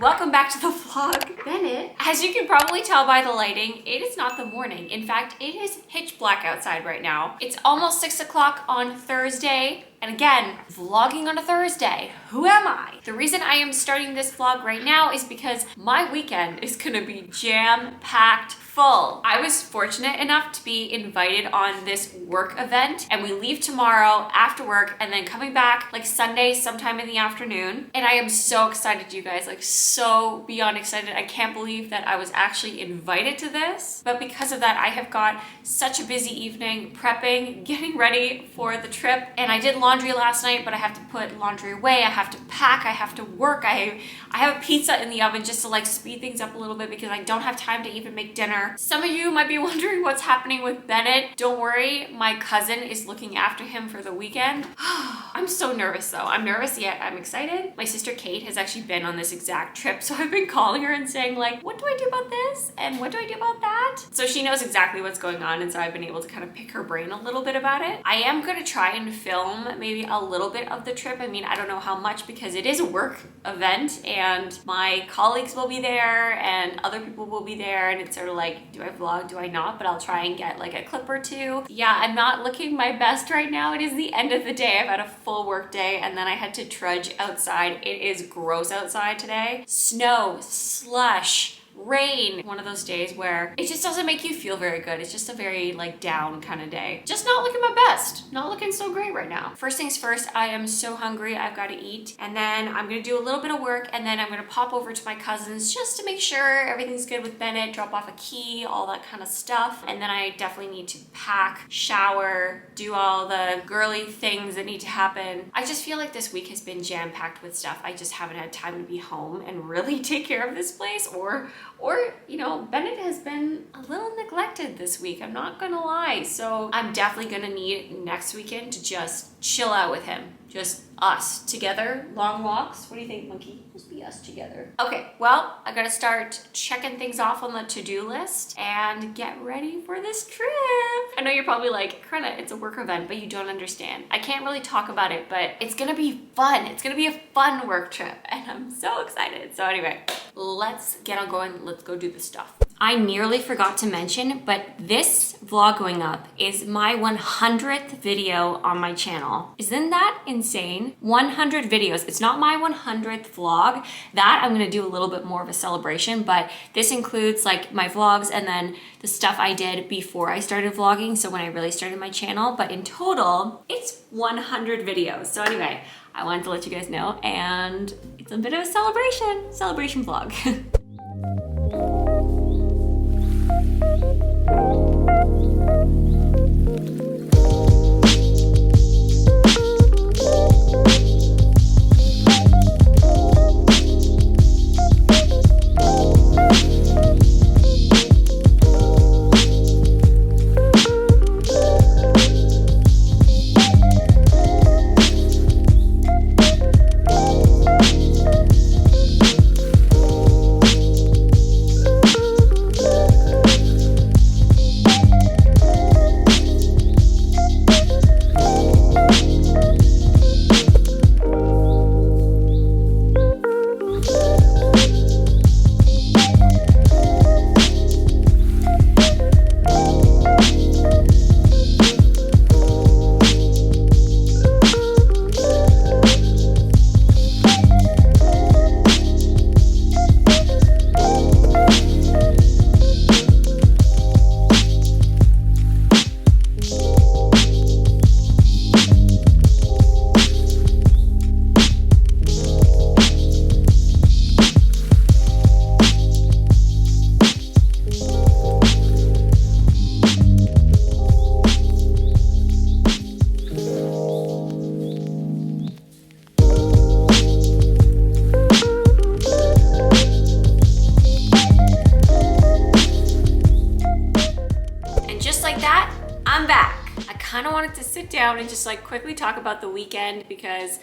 Welcome back to the vlog. Bennett, as you can probably tell by the lighting, it is not the morning. In fact, it is pitch black outside right now. It's almost 6 o'clock on Thursday. And again, vlogging on a Thursday. Who am I? The reason I am starting this vlog right now is because my weekend is gonna be jam-packed full. I was fortunate enough to be invited on this work event, and we leave tomorrow after work and then coming back like Sunday sometime in the afternoon. And I am so excited, you guys, like so beyond excited. I can't believe that I was actually invited to this. But because of that, I have got such a busy evening prepping, getting ready for the trip. And I did laundry last night, but I have to put laundry away. I have to pack, I have to work. I have a pizza in the oven just to like speed things up a little bit because I don't have time to even make dinner. Some of you might be wondering what's happening with Bennett. Don't worry, my cousin is looking after him for the weekend. I'm so nervous though. I'm nervous yet I'm excited. My sister Kate has actually been on this exact trip, so I've been calling her and saying like, what do I do about this? And what do I do about that? So she knows exactly what's going on, and so I've been able to kind of pick her brain a little bit about it. I am gonna try and film maybe a little bit of the trip. I mean, I don't know how much because it is a work event and my colleagues will be there and other people will be there, and it's sort of like, do I vlog, do I not? But I'll try and get like a clip or two. Yeah, I'm not looking my best right now. It is the end of the day. I've had a full work day and then I had to trudge outside. It is gross outside today. Snow, slush, rain. One of those days where it just doesn't make you feel very good. It's just a very like down kind of day. Just not looking my best. Not looking so great right now. First things first, I am so hungry. I've got to eat. And then I'm going to do a little bit of work and then I'm going to pop over to my cousin's just to make sure everything's good with Bennett, drop off a key, all that kind of stuff. And then I definitely need to pack, shower, do all the girly things that need to happen. I just feel like this week has been jam-packed with stuff. I just haven't had time to be home and really take care of this place, or you know, Bennett has been a little neglected this week, I'm not gonna lie. So I'm definitely gonna need next weekend to just chill out with him. Just us together, long walks. What do you think, monkey? Just be us together. Okay, well, I gotta start checking things off on the to-do list and get ready for this trip. I know you're probably like, Karenna, it's a work event, but you don't understand. I can't really talk about it, but it's gonna be fun. It's gonna be a fun work trip and I'm so excited. So anyway, let's get on going. Let's go do the stuff. I nearly forgot to mention, but this vlog going up is my 100th video on my channel. Isn't that insane? 100 videos. It's not my 100th vlog. That I'm gonna do a little bit more of a celebration, but this includes like my vlogs and then the stuff I did before I started vlogging, so when I really started my channel. But in total, it's 100 videos. So anyway, I wanted to let you guys know, and it's a bit of a celebration vlog. kind of wanted to sit down and just like quickly talk about the weekend because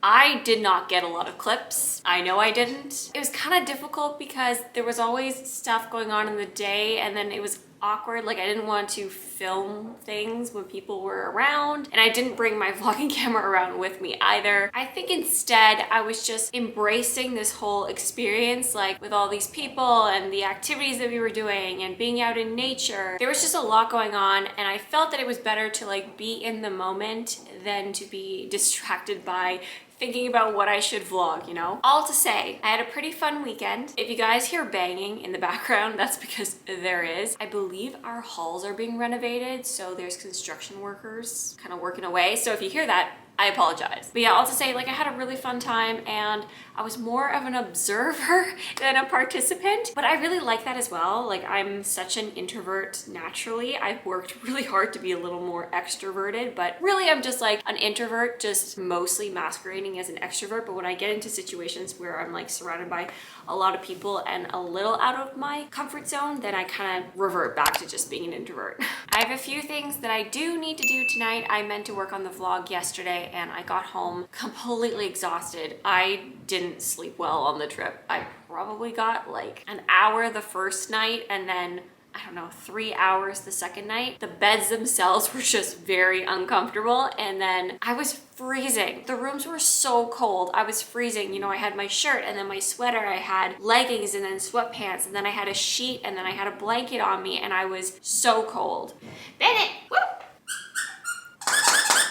I did not get a lot of clips. I know I didn't. It was kind of difficult because there was always stuff going on in the day and then it was awkward. Like I didn't want to film things when people were around, and I didn't bring my vlogging camera around with me either. I think instead I was just embracing this whole experience, like with all these people and the activities that we were doing and being out in nature. There was just a lot going on, and I felt that it was better to like be in the moment than to be distracted by thinking about what I should vlog, you know? All to say, I had a pretty fun weekend. If you guys hear banging in the background, that's because there is. I believe our halls are being renovated, so there's construction workers kind of working away. So if you hear that, I apologize. But yeah, all to say, like I had a really fun time, and I was more of an observer than a participant, but I really like that as well. Like I'm such an introvert naturally. I've worked really hard to be a little more extroverted, but really I'm just like an introvert, just mostly masquerading as an extrovert. But when I get into situations where I'm like surrounded by a lot of people and a little out of my comfort zone, then I kind of revert back to just being an introvert. I have a few things that I do need to do tonight. I meant to work on the vlog yesterday, and I got home completely exhausted. I didn't sleep well on the trip. I probably got like an hour the first night, and then I don't know, 3 hours the second night. The beds themselves were just very uncomfortable, and then I was freezing. The rooms were so cold. I was freezing. You know, I had my shirt and then my sweater, I had leggings and then sweatpants, and then I had a sheet, and then I had a blanket on me, and I was so cold. Bennett, whoop!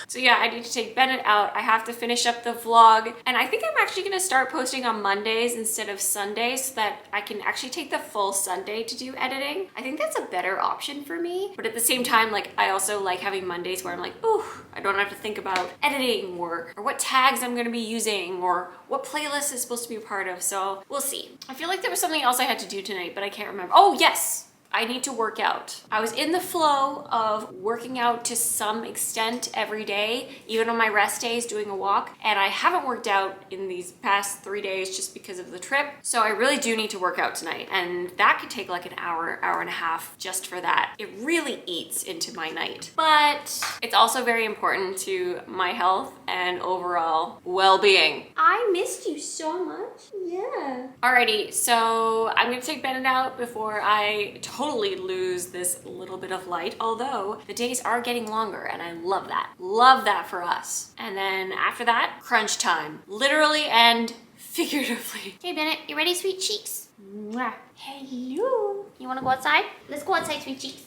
So yeah, I need to take Bennett out. I have to finish up the vlog, and I think I'm actually gonna start posting on Mondays instead of Sundays so that I can actually take the full Sunday to do editing. I think that's a better option for me, but at the same time, like I also like having Mondays where I'm like, ooh, I don't have to think about editing or what tags I'm gonna be using or what playlist is supposed to be a part of, so we'll see. I feel like there was something else I had to do tonight, but I can't remember. Oh yes! I need to work out. I was in the flow of working out to some extent every day, even on my rest days doing a walk, and I haven't worked out in these past 3 days just because of the trip. So I really do need to work out tonight, and that could take like an hour, hour and a half just for that. It really eats into my night, but it's also very important to my health and overall well-being. I missed you so much. Yeah. Alrighty, so I'm gonna take Bennett out before I totally lose this little bit of light, although the days are getting longer, and I love that. Love that for us. And then after that, crunch time, literally and figuratively. Okay, Bennett, you ready, sweet cheeks? Mwah. Hello. You wanna go outside? Let's go outside, sweet cheeks.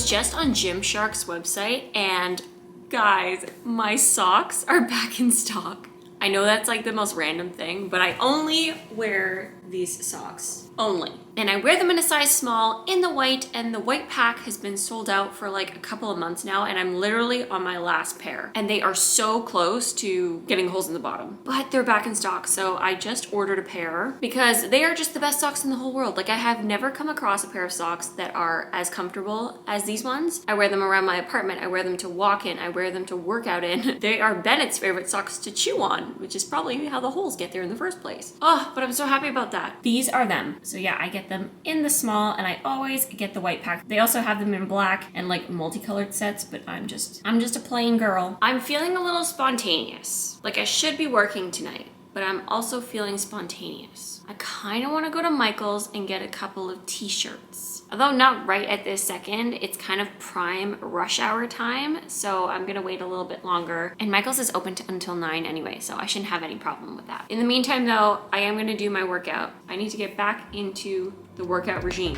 Just on Gymshark's website, and guys, my socks are back in stock. I know that's like the most random thing, but I only wear these socks. Only. And I wear them in a size small in the white, and the white pack has been sold out for like a couple of months now, and I'm literally on my last pair. And they are so close to getting holes in the bottom, but they're back in stock. So I just ordered a pair because they are just the best socks in the whole world. Like I have never come across a pair of socks that are as comfortable as these ones. I wear them around my apartment. I wear them to walk in. I wear them to work out in. They are Bennett's favorite socks to chew on, which is probably how the holes get there in the first place. Oh, but I'm so happy about that. These are them. So yeah, I get them in the small, and I always get the white pack. They also have them in black and like multicolored sets, but I'm just a plain girl. I'm feeling a little spontaneous. Like I should be working tonight, but I'm also feeling spontaneous. I kind of want to go to Michael's and get a couple of t-shirts. Although not right at this second, it's kind of prime rush hour time, so I'm gonna wait a little bit longer. And Michael's is open until 9 anyway, so I shouldn't have any problem with that. In the meantime though, I am gonna do my workout. I need to get back into the workout regime.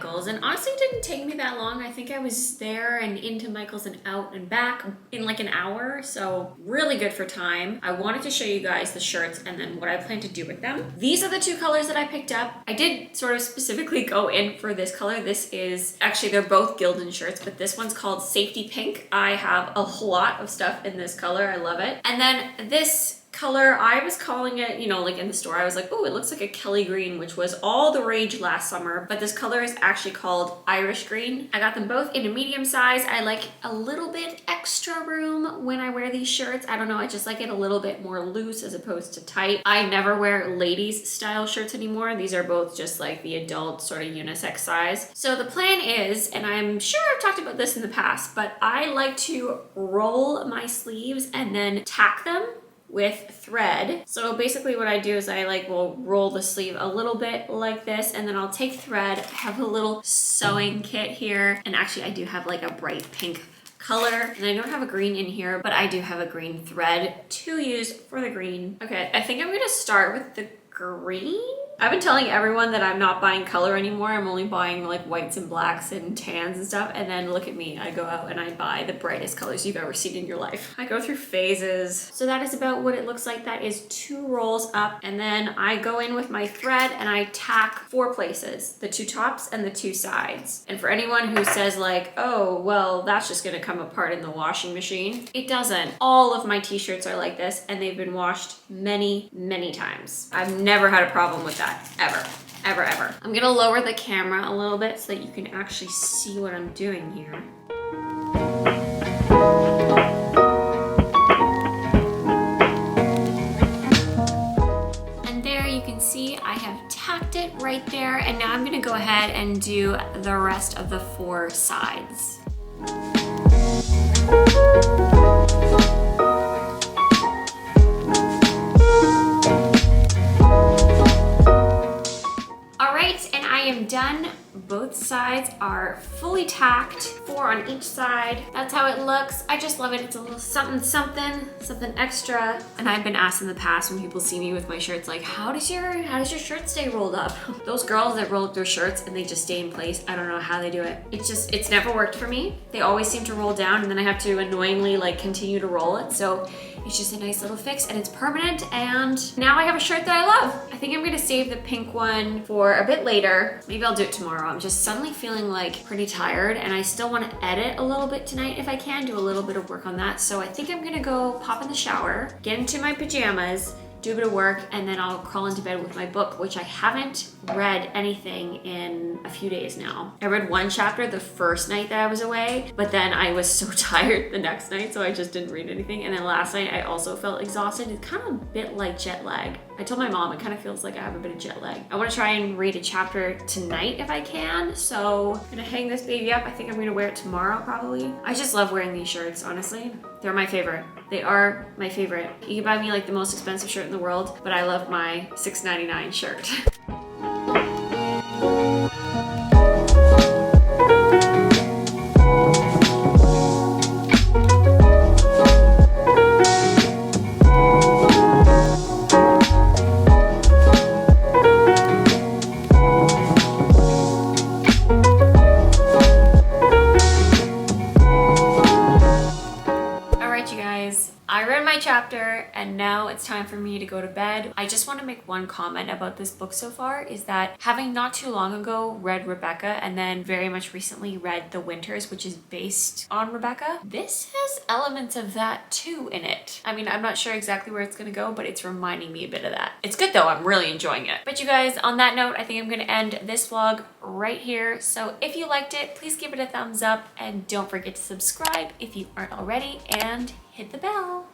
Michael's, and honestly it didn't take me that long. I think I was there and into Michael's and out and back in like an hour, so really good for time. I wanted to show you guys the shirts and then what I plan to do with them. These are the two colors that I picked up. I did sort of specifically go in for this color. This is, actually they're both Gildan shirts, but this one's called Safety Pink. I have a lot of stuff in this color. I love it. And then this color, I was calling it, you know, like in the store, I was like, oh, it looks like a Kelly green, which was all the rage last summer, but this color is actually called Irish green. I got them both in a medium size. I like a little bit extra room when I wear these shirts. I don't know, I just like it a little bit more loose as opposed to tight. I never wear ladies style shirts anymore. These are both just like the adult sort of unisex size. So the plan is, and I'm sure I've talked about this in the past, but I like to roll my sleeves and then tack them with thread. So basically what I do is I will roll the sleeve a little bit like this, and then I'll take thread. I have a little sewing kit here, and actually I do have like a bright pink color, and I don't have a green in here, but I do have a green thread to use for the green. Okay, I think I'm gonna start with the green. I've been telling everyone that I'm not buying color anymore. I'm only buying like whites and blacks and tans and stuff. And then look at me, I go out and I buy the brightest colors you've ever seen in your life. I go through phases. So that is about what it looks like. That is 2 rolls up. And then I go in with my thread and I tack 4 places, the 2 tops and the 2 sides. And for anyone who says like, oh, well, that's just gonna come apart in the washing machine, it doesn't. All of my t-shirts are like this, and they've been washed many, many times. I've never had a problem with that. Ever. Ever, ever. I'm gonna lower the camera a little bit so that you can actually see what I'm doing here. And there you can see I have tacked it right there, and now I'm gonna go ahead and do the rest of the 4 sides. I am done. Both sides are fully tacked, 4 on each side. That's how it looks. I just love it. It's a little something, something extra. And I've been asked in the past when people see me with my shirts, like, how does your shirt stay rolled up? Those girls that roll up their shirts and they just stay in place, I don't know how they do it. It's never worked for me. They always seem to roll down, and then I have to annoyingly like continue to roll it. So it's just a nice little fix, and it's permanent, and now I have a shirt that I love. I think I'm gonna save the pink one for a bit later. Maybe I'll do it tomorrow. I'm just suddenly feeling like pretty tired, and I still wanna edit a little bit tonight if I can, do a little bit of work on that. So I think I'm gonna go pop in the shower, get into my pajamas, do a bit of work, and then I'll crawl into bed with my book, which I haven't read anything in a few days now. I read 1 chapter the first night that I was away, but then I was so tired the next night, so I just didn't read anything. And then last night I also felt exhausted. It's kind of a bit like jet lag. I told my mom it kind of feels like I have a bit of jet lag. I want to try and read a chapter tonight if I can, so I'm gonna hang this baby up. I think I'm gonna wear it tomorrow probably. I just love wearing these shirts, honestly. They're my favorite. They are my favorite. You can buy me like the most expensive shirt in the world, but I love my $6.99 shirt. Chapter, and now it's time for me to go to bed. I just want to make one comment about this book so far, is that having not too long ago read Rebecca and then very much recently read The Winters, which is based on Rebecca, this has elements of that too in it. I mean, I'm not sure exactly where it's gonna go, but it's reminding me a bit of that. It's good though, I'm really enjoying it. But you guys, on that note, I think I'm gonna end this vlog right here. So if you liked it, please give it a thumbs up, and don't forget to subscribe if you aren't already, and hit the bell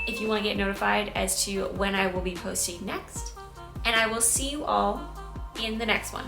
if you want to get notified as to when I will be posting next. And I will see you all in the next one.